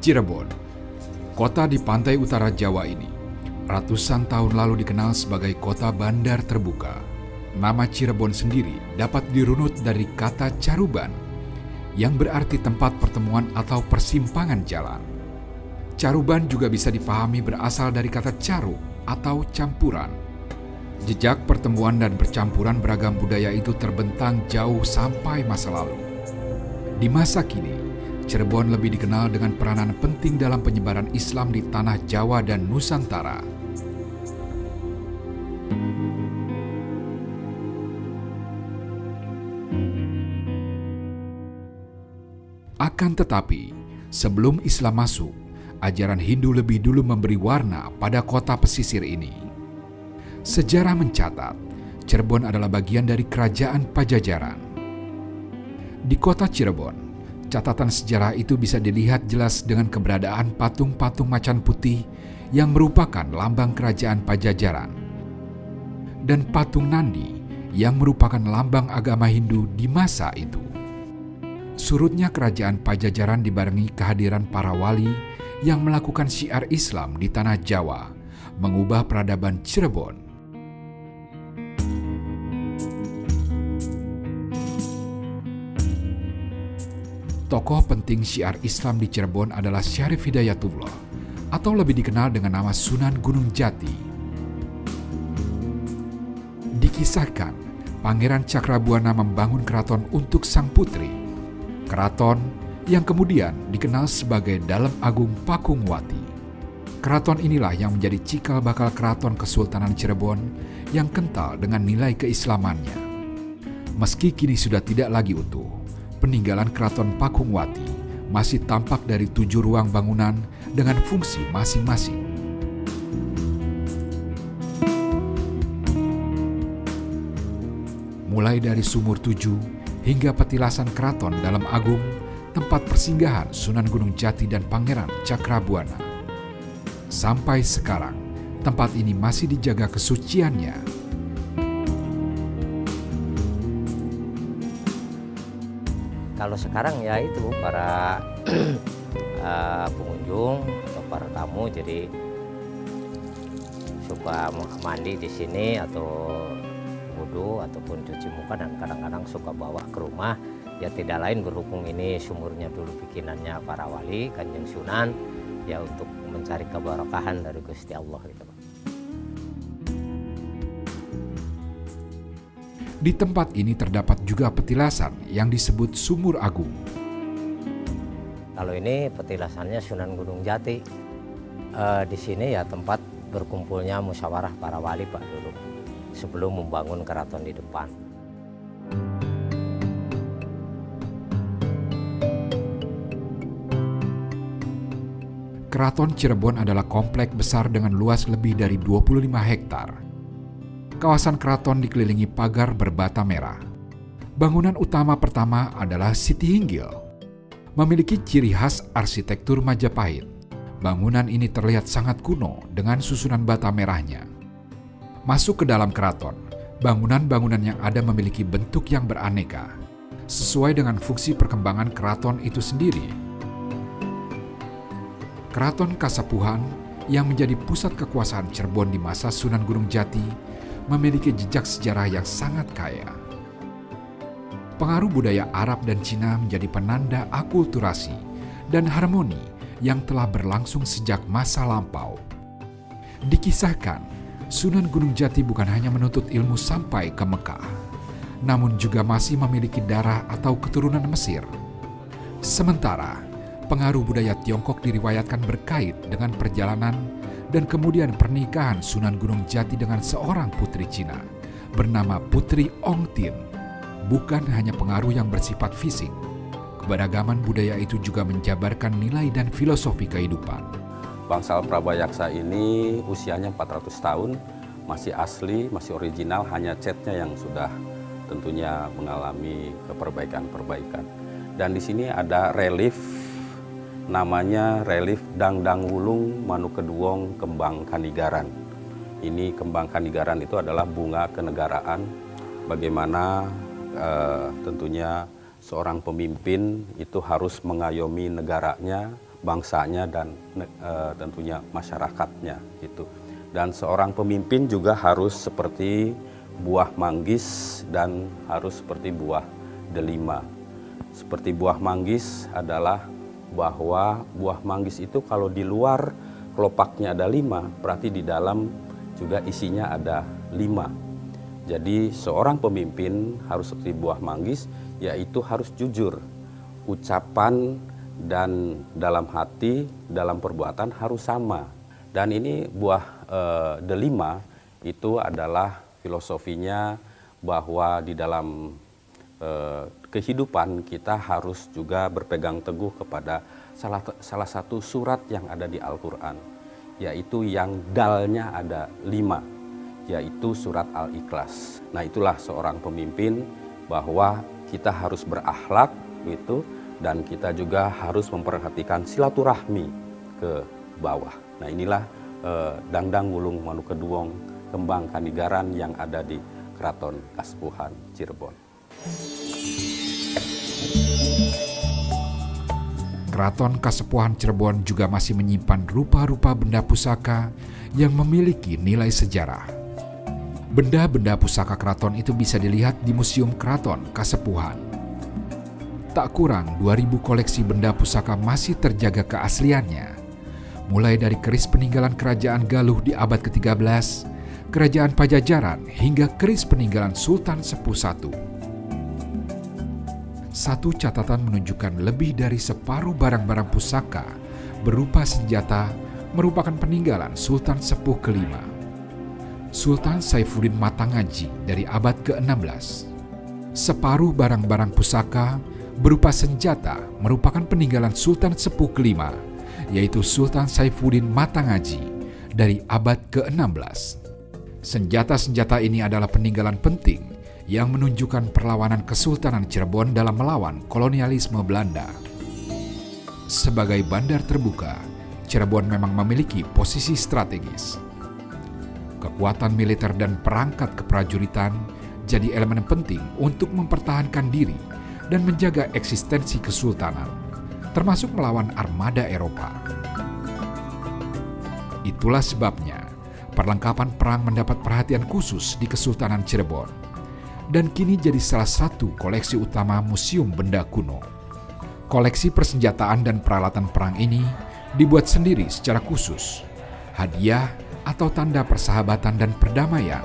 Cirebon, kota di pantai utara Jawa ini, ratusan tahun lalu dikenal sebagai kota bandar terbuka. Nama Cirebon sendiri dapat dirunut dari kata caruban, yang berarti tempat pertemuan atau persimpangan jalan. Caruban juga bisa dipahami berasal dari kata caru atau campuran. Jejak pertemuan dan percampuran beragam budaya itu terbentang jauh sampai masa lalu. Di masa kini, Cirebon lebih dikenal dengan peranan penting dalam penyebaran Islam di tanah Jawa dan Nusantara. Akan tetapi, sebelum Islam masuk, ajaran Hindu lebih dulu memberi warna pada kota pesisir ini. Sejarah mencatat, Cirebon adalah bagian dari Kerajaan Pajajaran. Di kota Cirebon, catatan sejarah itu bisa dilihat jelas dengan keberadaan patung-patung macan putih yang merupakan lambang Kerajaan Pajajaran, dan patung Nandi yang merupakan lambang agama Hindu di masa itu. Surutnya Kerajaan Pajajaran dibarengi kehadiran para wali yang melakukan syiar Islam di tanah Jawa, mengubah peradaban Cirebon. Tokoh penting syiar Islam di Cirebon adalah Syarif Hidayatullah, atau lebih dikenal dengan nama Sunan Gunung Jati. Dikisahkan, Pangeran Cakrabuana membangun keraton untuk sang putri. Keraton yang kemudian dikenal sebagai Dalem Agung Pakungwati. Keraton inilah yang menjadi cikal bakal keraton Kesultanan Cirebon yang kental dengan nilai keislamannya. Meski kini sudah tidak lagi utuh, peninggalan Keraton Pakungwati masih tampak dari 7 ruang bangunan dengan fungsi masing-masing. Mulai dari Sumur 7 hingga petilasan Keraton Dalem Agung, tempat persinggahan Sunan Gunung Jati dan Pangeran Cakrabuana. Sampai sekarang, tempat ini masih dijaga kesuciannya. Kalau sekarang ya itu para pengunjung atau para tamu jadi suka mandi di sini atau wudhu ataupun cuci muka, dan kadang-kadang suka bawa ke rumah. Ya tidak lain berhubung ini sumurnya dulu bikinannya para wali Kanjeng Sunan, ya untuk mencari keberkahan dari Gusti Allah gitu. Di tempat ini terdapat juga petilasan yang disebut Sumur Agung. Kalau ini petilasannya Sunan Gunung Jati. Di sini ya tempat berkumpulnya musyawarah para wali Pak dulu sebelum membangun keraton di depan. Keraton Cirebon adalah komplek besar dengan luas lebih dari 25 hektar. Kawasan keraton dikelilingi pagar berbata merah. Bangunan utama pertama adalah Siti Hinggil. Memiliki ciri khas arsitektur Majapahit. Bangunan ini terlihat sangat kuno dengan susunan bata merahnya. Masuk ke dalam keraton, bangunan-bangunan yang ada memiliki bentuk yang beraneka, sesuai dengan fungsi perkembangan keraton itu sendiri. Keraton Kasapuhan yang menjadi pusat kekuasaan Cirebon di masa Sunan Gunung Jati memiliki jejak sejarah yang sangat kaya. Pengaruh budaya Arab dan Cina menjadi penanda akulturasi dan harmoni yang telah berlangsung sejak masa lampau. Dikisahkan, Sunan Gunung Jati bukan hanya menuntut ilmu sampai ke Mekah, namun juga masih memiliki darah atau keturunan Mesir. Sementara, pengaruh budaya Tiongkok diriwayatkan berkait dengan perjalanan dan kemudian pernikahan Sunan Gunung Jati dengan seorang putri Cina bernama Putri Ong Tin. Bukan hanya pengaruh yang bersifat fisik, keberagaman budaya itu juga menjabarkan nilai dan filosofi kehidupan. Bangsal Prabayaksa ini usianya 400 tahun, masih asli, masih original, hanya catnya yang sudah tentunya mengalami perbaikan-perbaikan. Dan di sini ada relief, namanya relief Dangdang Wulung Manukeduwong Kembang Kanigaran. Ini kembang kanigaran itu adalah bunga kenegaraan, bagaimana tentunya seorang pemimpin itu harus mengayomi negaranya, bangsanya dan tentunya masyarakatnya gitu. Dan seorang pemimpin juga harus seperti buah manggis dan harus seperti buah delima. Seperti buah manggis adalah bahwa buah manggis itu kalau di luar kelopaknya ada 5, berarti di dalam juga isinya ada 5. Jadi seorang pemimpin harus seperti buah manggis, yaitu harus jujur. Ucapan dan dalam hati, dalam perbuatan harus sama. Dan ini buah delima itu adalah filosofinya bahwa di dalam kehidupan kita harus juga berpegang teguh kepada salah satu surat yang ada di Al-Quran, yaitu yang dalnya ada 5, yaitu surat Al-Ikhlas. Nah, itulah seorang pemimpin, bahwa kita harus berakhlak gitu, dan kita juga harus memperhatikan silaturahmi ke bawah. Nah, inilah Dangdang Wulung Manukeduong Kembang Kanigaran yang ada di Keraton Kasepuhan Cirebon. Keraton Kasepuhan Cirebon juga masih menyimpan rupa-rupa benda pusaka yang memiliki nilai sejarah. Benda-benda pusaka keraton itu bisa dilihat di Museum Keraton Kasepuhan. Tak kurang 2.000 koleksi benda pusaka masih terjaga keasliannya, mulai dari keris peninggalan Kerajaan Galuh di abad ke-13, Kerajaan Pajajaran, hingga keris peninggalan Sultan Sepuh I. Satu catatan menunjukkan lebih dari separuh barang-barang pusaka berupa senjata merupakan peninggalan Sultan Sepuh ke-5, Sultan Saifuddin Matangaji dari abad ke-16. Separuh barang-barang pusaka berupa senjata merupakan peninggalan Sultan Sepuh ke-5, yaitu Sultan Saifuddin Matangaji dari abad ke-16. Senjata-senjata ini adalah peninggalan penting yang menunjukkan perlawanan Kesultanan Cirebon dalam melawan kolonialisme Belanda. Sebagai bandar terbuka, Cirebon memang memiliki posisi strategis. Kekuatan militer dan perangkat keprajuritan jadi elemen penting untuk mempertahankan diri dan menjaga eksistensi kesultanan, termasuk melawan armada Eropa. Itulah sebabnya perlengkapan perang mendapat perhatian khusus di Kesultanan Cirebon, dan kini jadi salah satu koleksi utama Museum Benda Kuno. Koleksi persenjataan dan peralatan perang ini dibuat sendiri secara khusus, hadiah atau tanda persahabatan dan perdamaian.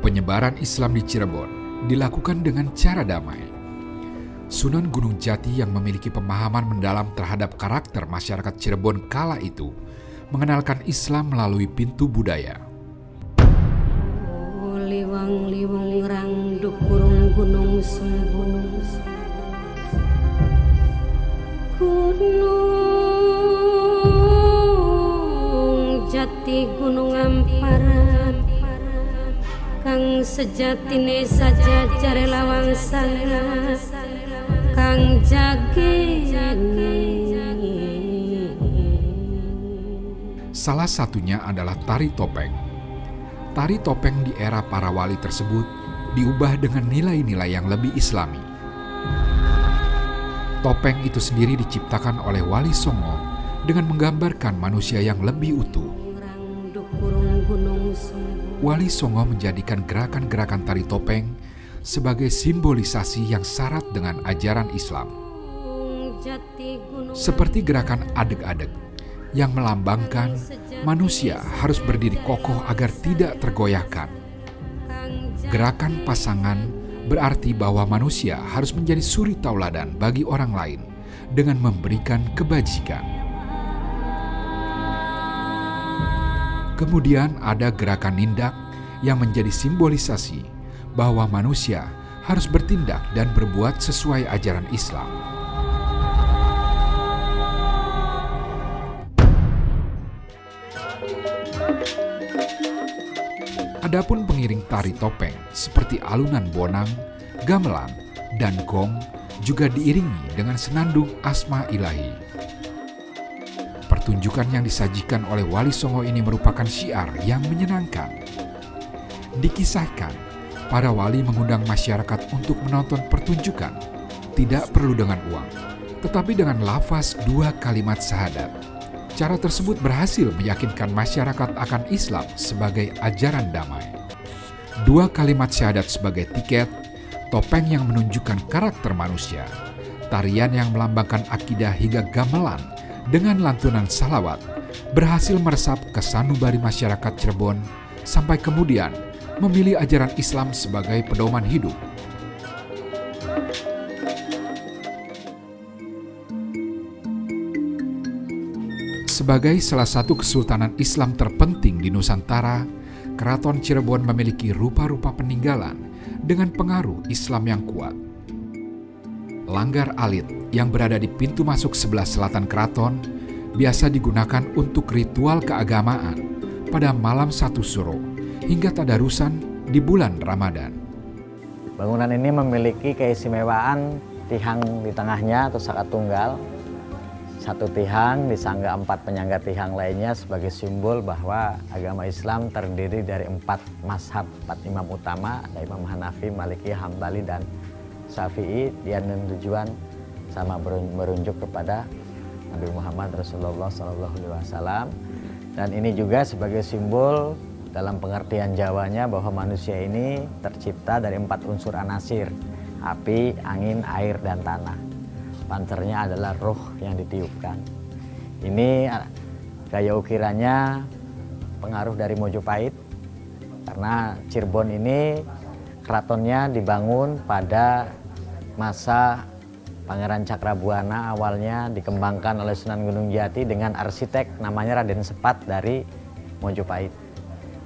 Penyebaran Islam di Cirebon dilakukan dengan cara damai. Sunan Gunung Jati yang memiliki pemahaman mendalam terhadap karakter masyarakat Cirebon kala itu mengenalkan Islam melalui pintu budaya. Liwang-liwang rang dukurung gunung sembung, Gunung Jati Gunung Amparan, kang sejatine saja jare lawang sana, kang jagene. Salah satunya adalah tari topeng. Tari topeng di era para wali tersebut diubah dengan nilai-nilai yang lebih islami. Topeng itu sendiri diciptakan oleh Wali Songo dengan menggambarkan manusia yang lebih utuh. Wali Songo menjadikan gerakan-gerakan tari topeng sebagai simbolisasi yang syarat dengan ajaran Islam. Seperti gerakan adeg-adeg yang melambangkan manusia harus berdiri kokoh agar tidak tergoyahkan. Gerakan pasangan berarti bahwa manusia harus menjadi suri tauladan bagi orang lain dengan memberikan kebajikan. Kemudian ada gerakan nindak yang menjadi simbolisasi bahwa manusia harus bertindak dan berbuat sesuai ajaran Islam. Adapun pengiring tari topeng seperti alunan bonang, gamelan, dan gong juga diiringi dengan senandung asma ilahi. Pertunjukan yang disajikan oleh Wali Songo ini merupakan syiar yang menyenangkan. Dikisahkan, para wali mengundang masyarakat untuk menonton pertunjukan, tidak perlu dengan uang, tetapi dengan lafaz 2 kalimat syahadat. Cara tersebut berhasil meyakinkan masyarakat akan Islam sebagai ajaran damai. 2 kalimat syahadat sebagai tiket, topeng yang menunjukkan karakter manusia, tarian yang melambangkan akidah hingga gamelan dengan lantunan salawat berhasil meresap ke sanubari masyarakat Cirebon sampai kemudian memilih ajaran Islam sebagai pedoman hidup. Sebagai salah satu kesultanan Islam terpenting di Nusantara, Keraton Cirebon memiliki rupa-rupa peninggalan dengan pengaruh Islam yang kuat. Langgar alit yang berada di pintu masuk sebelah selatan keraton biasa digunakan untuk ritual keagamaan pada malam 1 Suro hingga tadarusan di bulan Ramadan. Bangunan ini memiliki keistimewaan tihang di tengahnya atau sakat tunggal. 1 tihang disangga 4 penyangga tihang lainnya sebagai simbol bahwa agama Islam terdiri dari 4 mazhab, 4 imam utama, ada Imam Hanafi, Maliki, Hambali, dan Syafi'i, yang tujuan sama merujuk kepada Nabi Muhammad Rasulullah SAW. Dan ini juga sebagai simbol dalam pengertian Jawanya bahwa manusia ini tercipta dari 4 unsur anasir, api, angin, air, dan tanah. Pancernya adalah roh yang ditiupkan. Ini gaya ukirannya pengaruh dari Mojopahit, karena Cirebon ini keratonnya dibangun pada masa Pangeran Cakrabuana, awalnya dikembangkan oleh Sunan Gunung Jati dengan arsitek namanya Raden Sepat dari Mojopahit.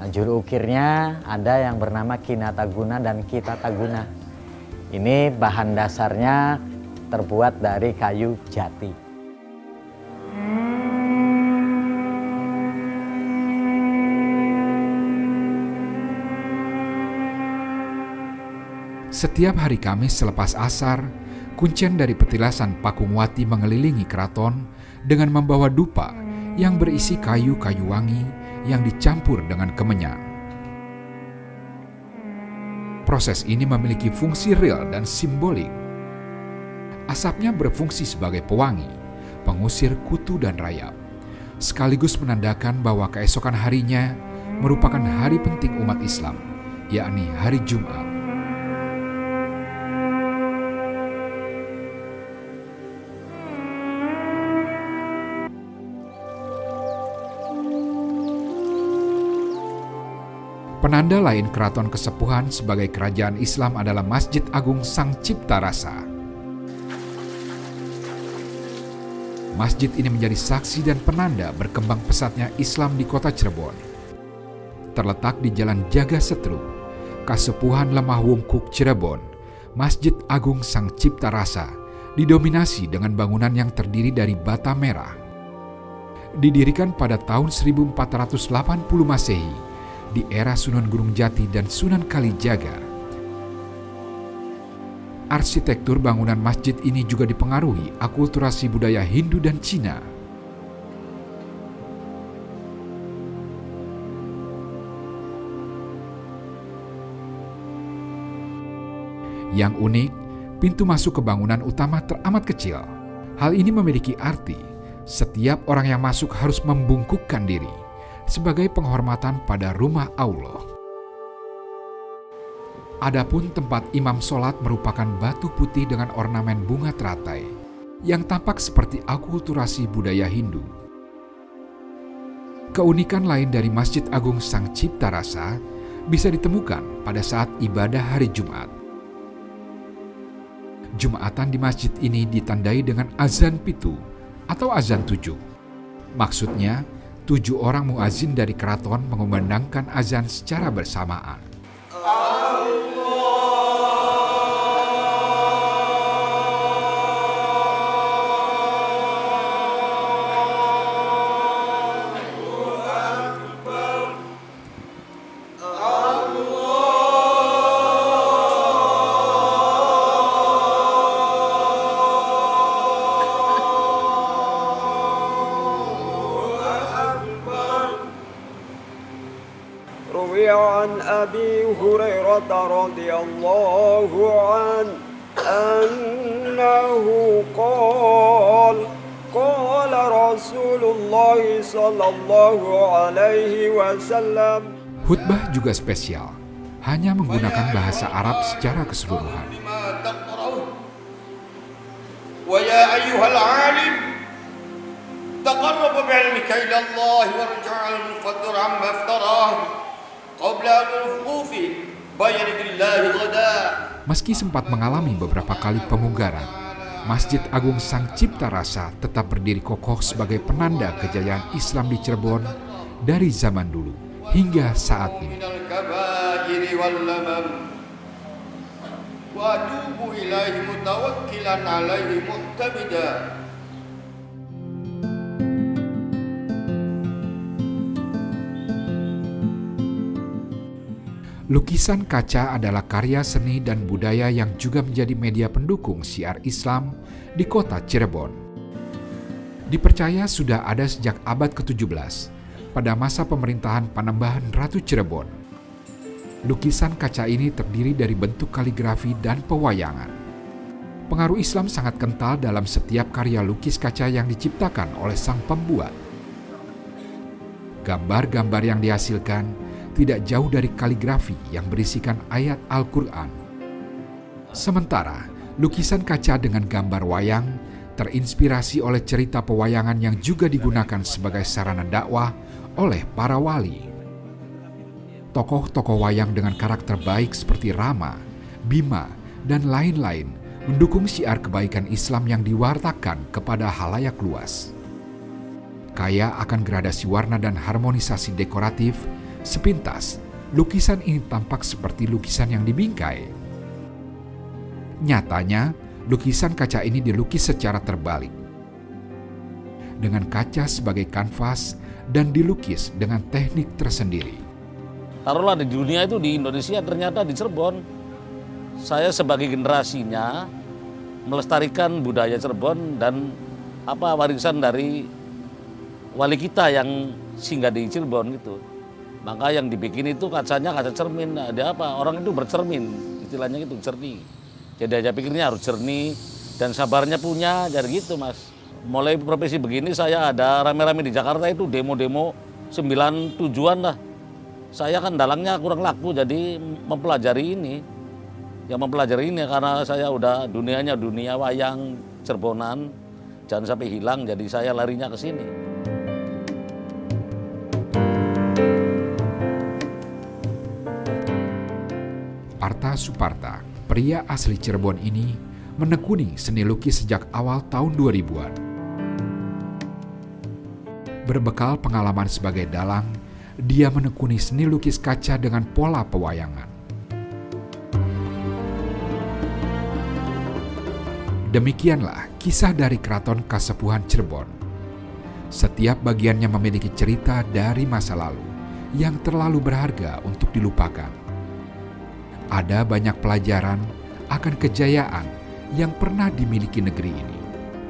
Nah, juru ukirnya ada yang bernama Kinataguna dan Kitataguna. Ini bahan dasarnya terbuat dari kayu jati. Setiap hari Kamis selepas asar, kuncen dari petilasan Pakungwati mengelilingi keraton dengan membawa dupa yang berisi kayu-kayu wangi yang dicampur dengan kemenyan. Proses ini memiliki fungsi real dan simbolik. Asapnya berfungsi sebagai pewangi, pengusir kutu dan rayap, sekaligus menandakan bahwa keesokan harinya merupakan hari penting umat Islam, yakni hari Jumat. Penanda lain keraton kesepuhan sebagai kerajaan Islam adalah Masjid Agung Sang Cipta Rasa. Masjid ini menjadi saksi dan penanda berkembang pesatnya Islam di kota Cirebon. Terletak di Jalan Jaga Setru, Kasepuhan Lemah Wungkuk, Cirebon, Masjid Agung Sang Cipta Rasa didominasi dengan bangunan yang terdiri dari bata merah. Didirikan pada tahun 1480 Masehi di era Sunan Gunung Jati dan Sunan Kalijaga. Arsitektur bangunan masjid ini juga dipengaruhi akulturasi budaya Hindu dan Cina. Yang unik, pintu masuk ke bangunan utama teramat kecil. Hal ini memiliki arti, setiap orang yang masuk harus membungkukkan diri sebagai penghormatan pada rumah Allah. Adapun tempat imam sholat merupakan batu putih dengan ornamen bunga teratai yang tampak seperti akulturasi budaya Hindu. Keunikan lain dari Masjid Agung Sang Cipta Rasa bisa ditemukan pada saat ibadah hari Jumat. Jumatan di masjid ini ditandai dengan azan pitu atau azan 7. Maksudnya, 7 orang muazin dari keraton mengumandangkan azan secara bersamaan. عن أبي هريرة رضي الله عنه أنه قال قال رسول الله صلى الله عليه وسلم. Khutbah juga spesial, hanya menggunakan bahasa Arab secara keseluruhan. ويا أيها العالم تقرب بعلمك إلى الله وارجع على المقدر عما افتراه قبل الوقوف بين يدي الله غدا. Meski sempat mengalami beberapa kali pemugaran, Masjid Agung Sang Cipta Rasa tetap berdiri kokoh sebagai penanda kejayaan Islam di Cirebon dari zaman dulu hingga saat ini. Lukisan kaca adalah karya seni dan budaya yang juga menjadi media pendukung syiar Islam di kota Cirebon. Dipercaya sudah ada sejak abad ke-17 pada masa pemerintahan Panembahan Ratu Cirebon. Lukisan kaca ini terdiri dari bentuk kaligrafi dan pewayangan. Pengaruh Islam sangat kental dalam setiap karya lukis kaca yang diciptakan oleh sang pembuat. Gambar-gambar yang dihasilkan tidak jauh dari kaligrafi yang berisikan ayat Al-Quran. Sementara, lukisan kaca dengan gambar wayang terinspirasi oleh cerita pewayangan yang juga digunakan sebagai sarana dakwah oleh para wali. Tokoh-tokoh wayang dengan karakter baik seperti Rama, Bima, dan lain-lain mendukung syiar kebaikan Islam yang diwartakan kepada halayak luas. Kaya akan gradasi warna dan harmonisasi dekoratif, sepintas, lukisan ini tampak seperti lukisan yang dibingkai. Nyatanya, lukisan kaca ini dilukis secara terbalik. Dengan kaca sebagai kanvas dan dilukis dengan teknik tersendiri. Taruhlah di dunia itu, di Indonesia, ternyata di Cirebon, saya sebagai generasinya melestarikan budaya Cirebon dan warisan dari wali kita yang singgah di Cirebon gitu. Maka yang dibikin itu kacanya kaca cermin. Ada apa? Orang itu bercermin, istilahnya itu jernih. Jadi aja pikirnya harus jernih dan sabarnya punya, jadi gitu Mas. Mulai profesi begini saya ada rame-rame di Jakarta itu demo-demo 9 tujuan lah. Saya kan dalangnya kurang laku, jadi mempelajari ini. Yang mempelajari ini karena saya udah dunianya dunia wayang Cirebonan, jangan sampai hilang, jadi saya larinya ke sini. Arta Suparta, pria asli Cirebon ini, menekuni seni lukis sejak awal tahun 2000-an. Berbekal pengalaman sebagai dalang, dia menekuni seni lukis kaca dengan pola pewayangan. Demikianlah kisah dari Keraton Kasepuhan Cirebon. Setiap bagiannya memiliki cerita dari masa lalu yang terlalu berharga untuk dilupakan. Ada banyak pelajaran akan kejayaan yang pernah dimiliki negeri ini.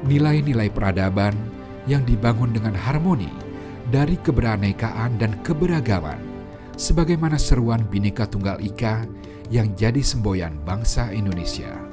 Nilai-nilai peradaban yang dibangun dengan harmoni dari keberenekaan dan keberagaman, sebagaimana seruan Bhinneka Tunggal Ika yang jadi semboyan bangsa Indonesia.